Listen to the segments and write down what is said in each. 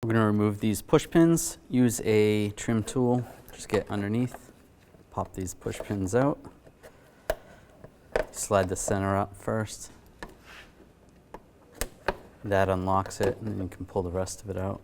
We're going to remove these push pins. Use a trim tool. Just get underneath. Pop these push pins out. Slide the center up first. That unlocks it, and then you can pull the rest of it out.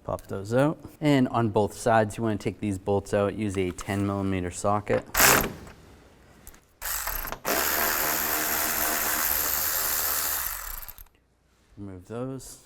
Pop those out. And on both sides, you want to take these bolts out. Use a 10mm socket. Remove those.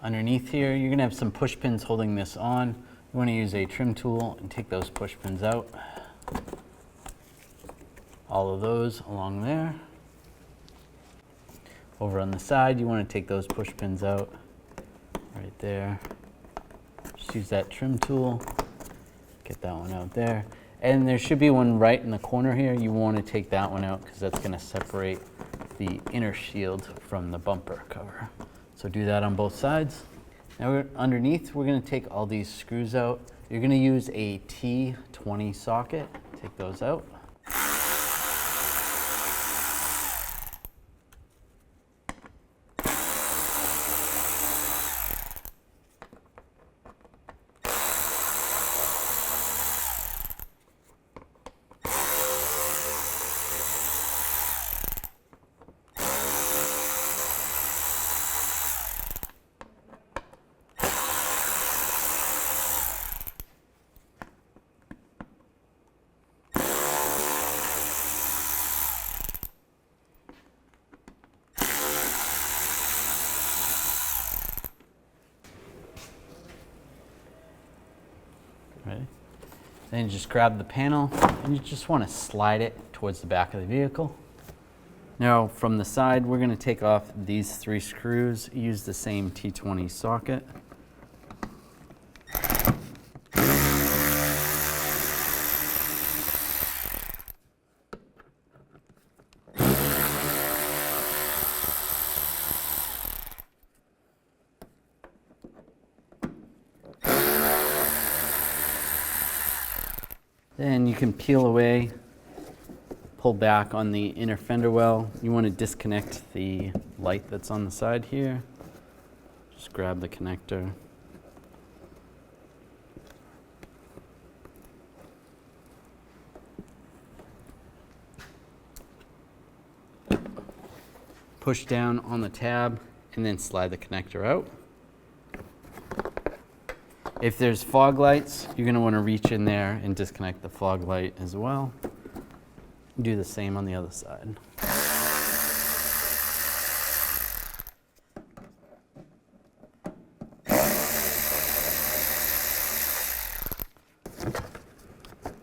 Underneath here, you're going to have some push pins holding this on. You want to use a trim tool and take those push pins out. All of those along there. Over on the side, you want to take those push pins out right there. Just use that trim tool. Get that one out there. And there should be one right in the corner here. You want to take that one out because that's going to separate the inner shield from the bumper cover. So do that on both sides. Now underneath, we're going to take all these screws out. You're going to use a T20 socket. Take those out. Ready? Then you just grab the panel and you just want to slide it towards the back of the vehicle. Now from the side, we're going to take off these 3 screws. Use the same T20 socket. Then you can peel away, pull back on the inner fender well. You want to disconnect the light that's on the side here. Just grab the connector. Push down on the tab and then slide the connector out. If there's fog lights, you're going to want to reach in there and disconnect the fog light as well. Do the same on the other side.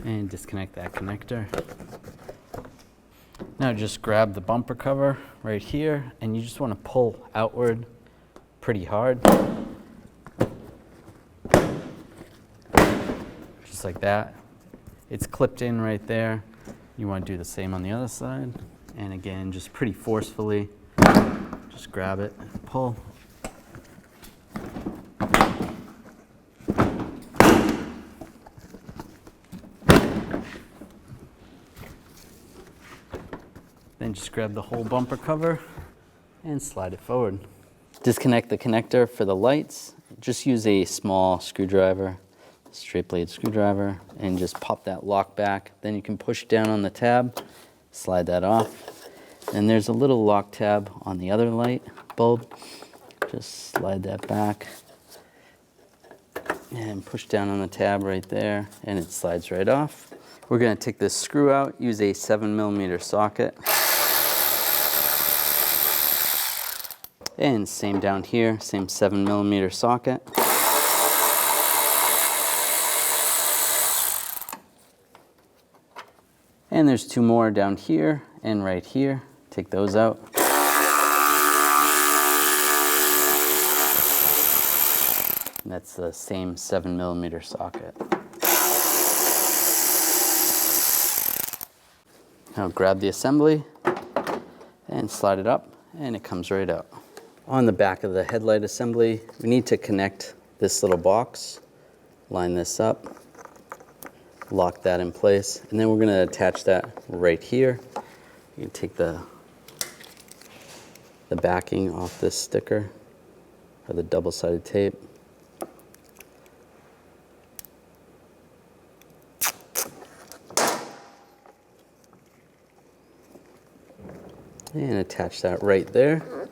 And disconnect that connector. Now just grab the bumper cover right here and you just want to pull outward pretty hard. Just like that. It's clipped in right there. You want to do the same on the other side. And again, just pretty forcefully, just grab it and pull. Then just grab the whole bumper cover and slide it forward. Disconnect the connector for the lights. Just use a small screwdriver, straight blade screwdriver, and just pop that lock back. Then you can push down on the tab, slide that off. And there's a little lock tab on the other light bulb. Just slide that back and push down on the tab right there, and it slides right off. We're going to take this screw out, use a 7mm socket. And same down here, same 7mm socket. And there's 2 more down here and right here. Take those out. And that's the same 7mm socket. Now grab the assembly and slide it up, and it comes right out. On the back of the headlight assembly, we need to connect this little box, line this up, lock that in place, and then we're going to attach that right here. You can take the backing off this sticker, or the double-sided tape. And attach that right there.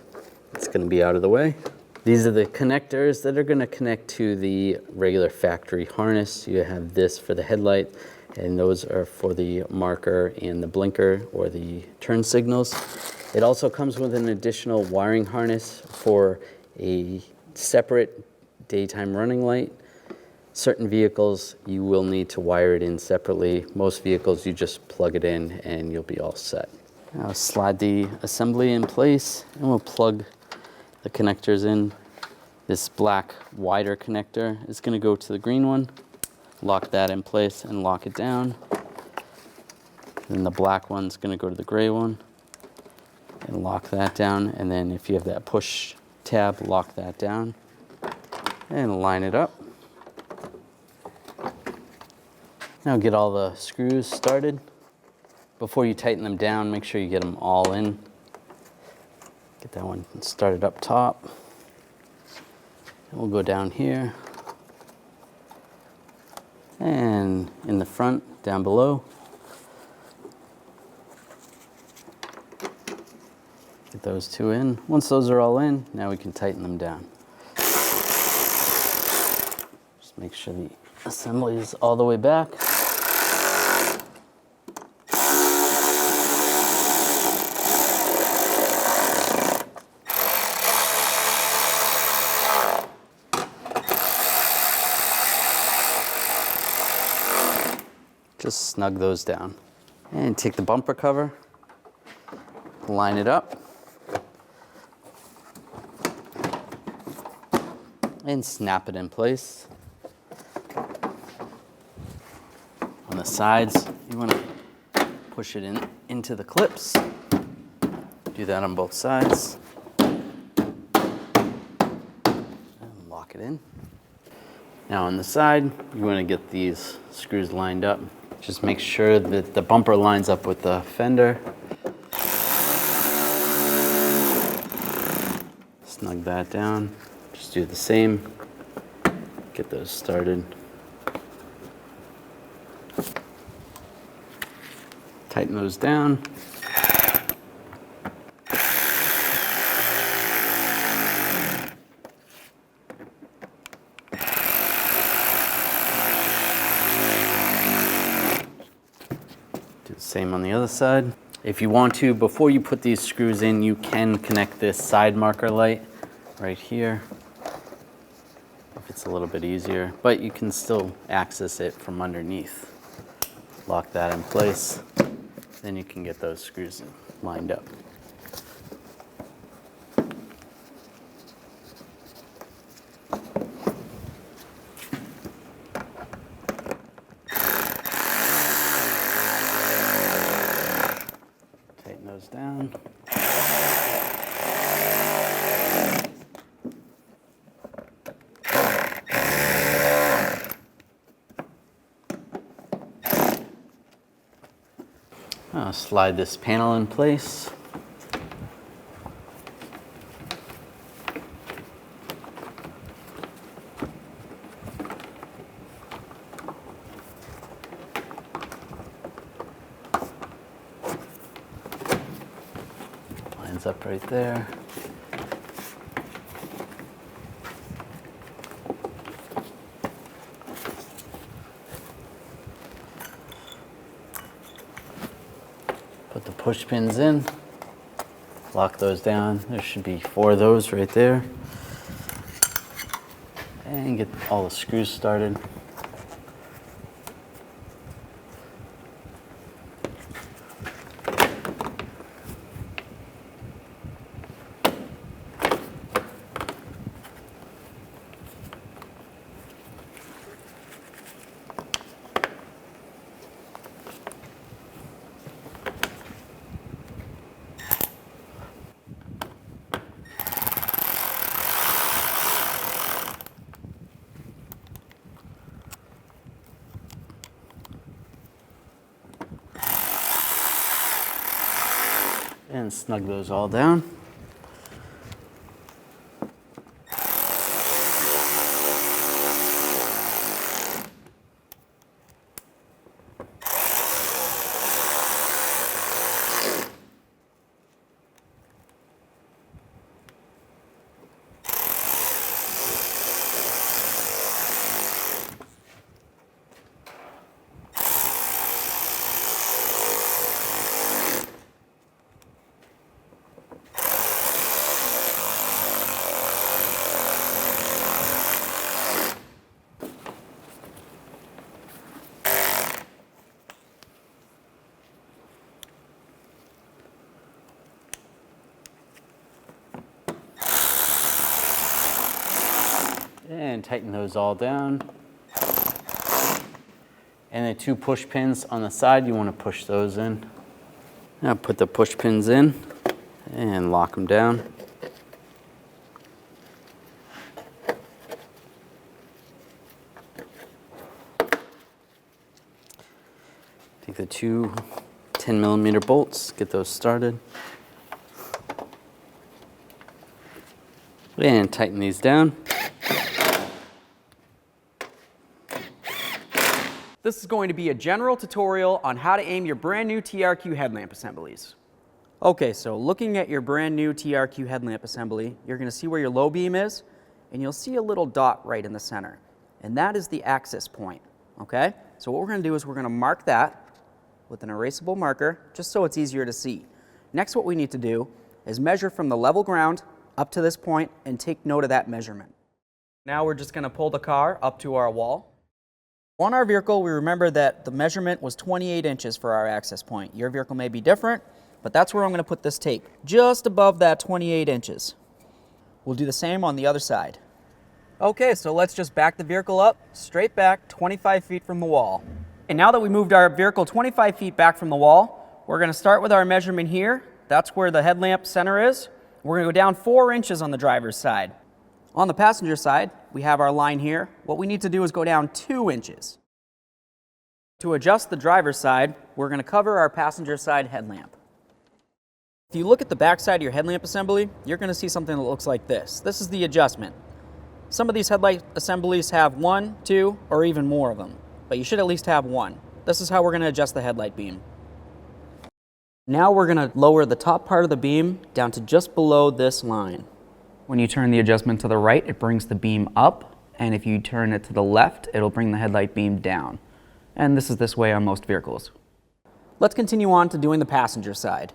It's going to be out of the way. These are the connectors that are going to connect to the regular factory harness. You have this for the headlight, and those are for the marker and the blinker or the turn signals. It also comes with an additional wiring harness for a separate daytime running light. Certain vehicles, you will need to wire it in separately. Most vehicles, you just plug it in and you'll be all set. Now slide the assembly in place, and we'll plug the connectors in. This black wider connector is going to go to the green one. Lock that in place and lock it down. Then the black one's going to go to the gray one and lock that down. And then if you have that push tab, lock that down and line it up. Now get all the screws started. Before you tighten them down, make sure you get them all in. Get that one started up top. And we'll go down here. And in the front, down below. Get those two in. Once those are all in, now we can tighten them down. Just make sure the assembly is all the way back. Just snug those down. And take the bumper cover, line it up, and snap it in place. On the sides, you want to push it into the clips. Do that on both sides. And lock it in. Now on the side, you want to get these screws lined up. Just make sure that the bumper lines up with the fender. Snug that down. Just do the same. Get those started. Tighten those down. Same on the other side. If you want to, before you put these screws in, you can connect this side marker light right here, if it's a little bit easier, but you can still access it from underneath. Lock that in place, then you can get those screws lined up. Down. I'll slide this panel in place. Up right there. Put the push pins in, lock those down. There should be 4 of those right there. And get all the screws started. and snug those all down. And tighten those all down. And the 2 push pins on the side, you want to push those in. Now put the push pins in and lock them down. Take the 2 10mm bolts, get those started. And tighten these down. This is going to be a general tutorial on how to aim your brand new TRQ headlamp assemblies. Okay, so looking at your brand new TRQ headlamp assembly, you're going to see where your low beam is, and you'll see a little dot right in the center. And that is the axis point, okay? So what we're going to do is we're going to mark that with an erasable marker, just so it's easier to see. Next, what we need to do is measure from the level ground up to this point and take note of that measurement. Now we're just going to pull the car up to our wall. On our vehicle, we remember that the measurement was 28 inches for our access point. Your vehicle may be different, but that's where I'm going to put this tape, just above that 28 inches. We'll do the same on the other side. Okay, so let's just back the vehicle up, straight back, 25 feet from the wall. And now that we moved our vehicle 25 feet back from the wall, we're going to start with our measurement here. That's where the headlamp center is. We're going to go down 4 inches on the driver's side. On the passenger side, we have our line here. What we need to do is go down 2 inches. To adjust the driver's side, we're going to cover our passenger side headlamp. If you look at the back side of your headlamp assembly, you're going to see something that looks like this. This is the adjustment. Some of these headlight assemblies have 1, 2, or even more of them, but you should at least have 1. This is how we're going to adjust the headlight beam. Now we're going to lower the top part of the beam down to just below this line. When you turn the adjustment to the right, it brings the beam up, and if you turn it to the left, it'll bring the headlight beam down. And this is this way on most vehicles. Let's continue on to doing the passenger side.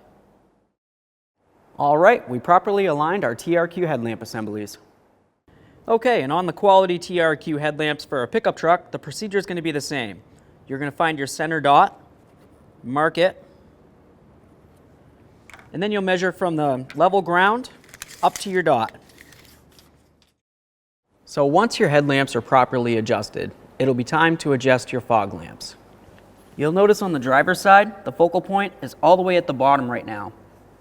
All right, we properly aligned our TRQ headlamp assemblies. Okay, and on the quality TRQ headlamps for a pickup truck, the procedure is going to be the same. You're going to find your center dot, mark it, and then you'll measure from the level ground up to your dot. So once your headlamps are properly adjusted, it'll be time to adjust your fog lamps. You'll notice on the driver's side, the focal point is all the way at the bottom right now.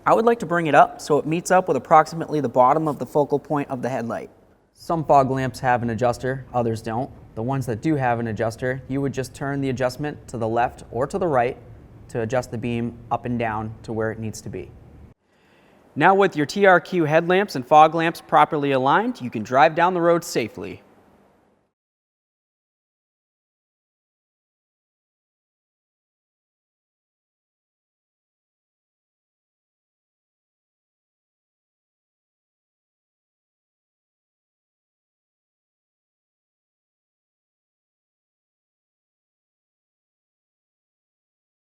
I would like to bring it up so it meets up with approximately the bottom of the focal point of the headlight. Some fog lamps have an adjuster, others don't. The ones that do have an adjuster, you would just turn the adjustment to the left or to the right to adjust the beam up and down to where it needs to be. Now with your TRQ headlamps and fog lamps properly aligned, you can drive down the road safely.